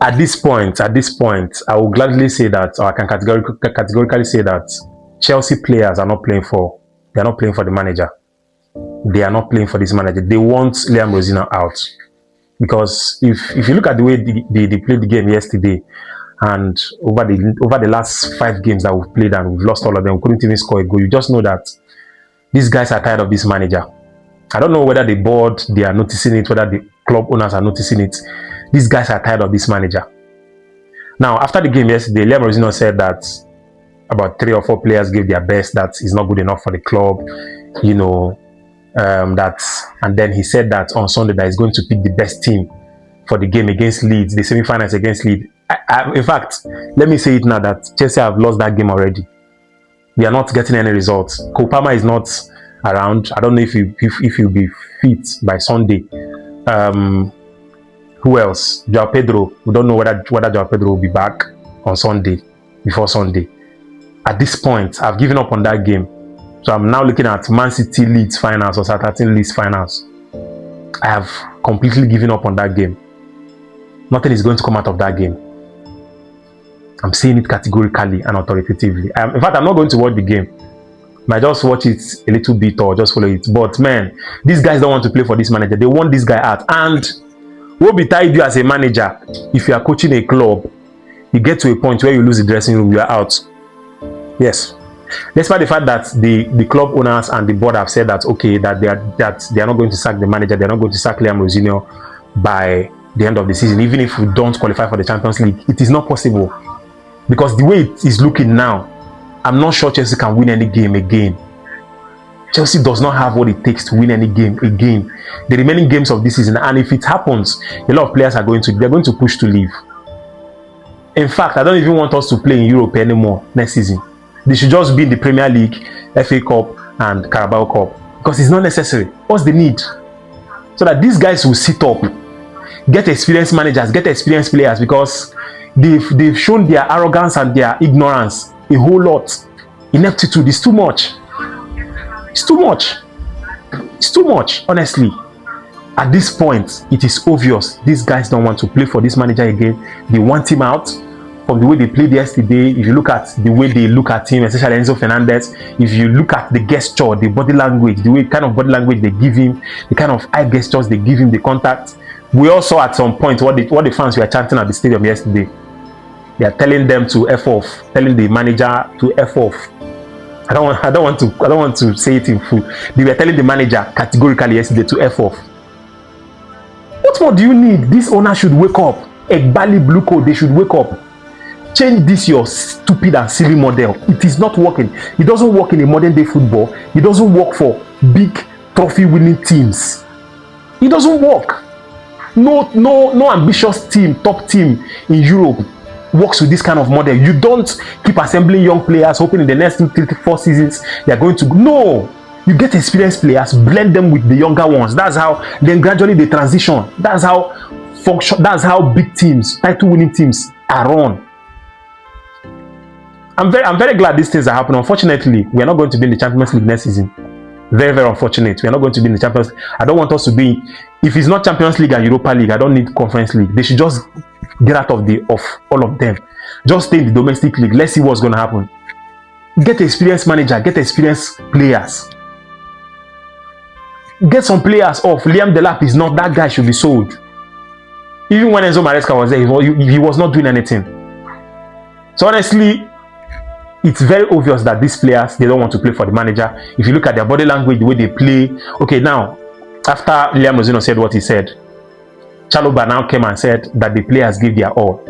At this point, I will gladly say that, or I can categorically say that Chelsea players are not playing for. They are not playing for the manager. They are not playing for this manager. They want Liam Rosenior out, because if you look at the way they played the game yesterday, and over the last 5 games that we've played and we've lost all of them, we couldn't even score a goal. You just know that these guys are tired of this manager. I don't know whether the board, they are noticing it, whether the club owners are noticing it. These guys are tired of this manager. Now, after the game yesterday, Liam Rosenior said that about 3 or 4 players gave their best, that is not good enough for the club, you know, and then he said that on Sunday that he's going to pick the best team for the game against Leeds, the semi-finals against Leeds. In fact, let me say it now that Chelsea have lost that game already. We are not getting any results. Kopama is not around. I don't know if he'll be fit by Sunday. Who else? Joao Pedro. We don't know whether Joao Pedro will be back on Sunday, before Sunday. At this point, I've given up on that game. So I'm now looking at Man City Leeds finals or Southampton Leeds finals. I have completely given up on that game. Nothing is going to come out of that game. I'm saying it categorically and authoritatively. In fact, I'm not going to watch the game. I might just watch it a little bit or just follow it. But man, these guys don't want to play for this manager. They want this guy out. And what be tied you as a manager, if you are coaching a club, you get to a point where you lose the dressing room, you are out. Yes. Despite the fact that the club owners and the board have said that, okay, that they are not going to sack the manager, they are not going to sack Liam Rosenior by the end of the season, even if we don't qualify for the Champions League. It is not possible, because the way it is looking now, I'm not sure Chelsea can win any game again. Chelsea does not have what it takes to win any game again. The remaining games of this season, and if it happens, a lot of players are going to push to leave. In fact, I don't even want us to play in Europe anymore next season. They should just be in the Premier League, FA Cup, and Carabao Cup, because it's not necessary. What's the need? So that these guys will sit up, get experienced managers, get experienced players, because they've shown their arrogance and their ignorance a whole lot. Ineptitude is too much. It's too much. It's too much, honestly. At this point, it is obvious these guys don't want to play for this manager again. They want him out. From the way they played yesterday, if you look at the way they look at him, especially Enzo Fernandez, if you look at the gesture, the body language, the way kind of body language they give him, the kind of eye gestures they give him, the contact. We also at some point what the fans were chanting at the stadium yesterday. They are telling them to F off, telling the manager to F off. I don't want to say it in full. They were telling the manager categorically yesterday to F off. What more do you need? This owner should wake up. Egbali Blue Code, they should wake up. Change this your stupid and silly model. It is not working. It doesn't work in a modern day football. It doesn't work for big trophy winning teams. It doesn't work. No ambitious team, top team in Europe works with this kind of model. You don't keep assembling young players hoping in the next 3-4 seasons they are going to go. No, you get experienced players, blend them with the younger ones. That's how then gradually they transition. That's how big teams, title winning teams are run. I'm very glad these things are happening. Unfortunately, we are not going to be in the Champions League next season. Very, very unfortunate. We are not going to be in the Champions League. I don't want us to be. If it's not Champions League and Europa League, I don't need Conference League. They should just get out of all of them. Just stay in the domestic league. Let's see what's going to happen. Get experienced manager. Get experienced players. Get some players off. Liam Delap is not that guy. Should be sold. Even when Enzo Maresca was there, he was not doing anything. So honestly, it's very obvious that these players, they don't want to play for the manager. If you look at their body language, the way they play. Okay, now, after Liam Rosenior said what he said, Chalobah now came and said that the players gave their all.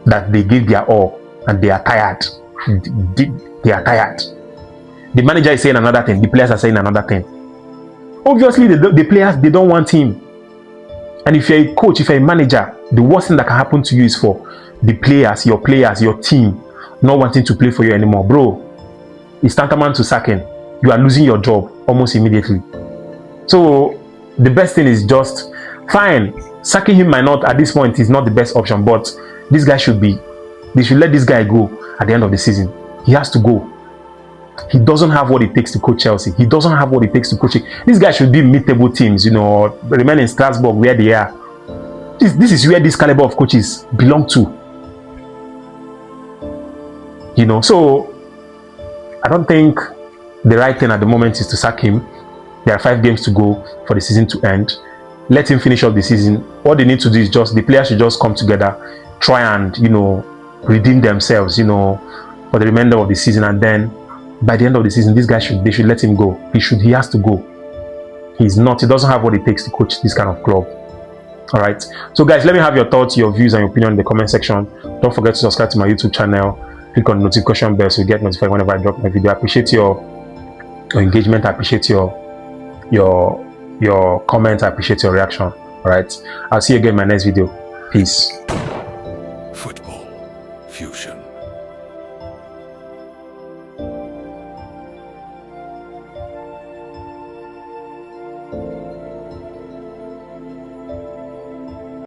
That they gave their all and they are tired. They are tired. The manager is saying another thing. The players are saying another thing. Obviously, the players, they don't want him. And if you're a coach, if you're a manager, the worst thing that can happen to you is for the players, your team, not wanting to play for you anymore. Bro, it's tantamount to sacking. You are losing your job almost immediately. So the best thing is just fine. Sacking him might not at this point is not the best option, but this guy they should let this guy go at the end of the season. He has to go. He doesn't have what it takes to coach Chelsea. He doesn't have what it takes to coach it. This guy should be mid-table teams, remain in Strasbourg where they are. This is where this caliber of coaches belong to. You know, so I don't think the right thing at the moment is to sack him. There are 5 games to go for the season to end. Let him finish up the season. What they need to do is just, the players should just come together, try and, you know, redeem themselves, you know, for the remainder of the season. And then by the end of the season, this guy they should let him go. He has to go. He doesn't have what it takes to coach this kind of club. All right. So guys, let me have your thoughts, your views, and your opinion in the comment section. Don't forget to subscribe to my YouTube channel. Click on the notification bell so you get notified whenever I drop my video. I appreciate your engagement. I appreciate your comments. I appreciate your reaction. All right. I'll see you again in my next video. Peace. Football Fusion.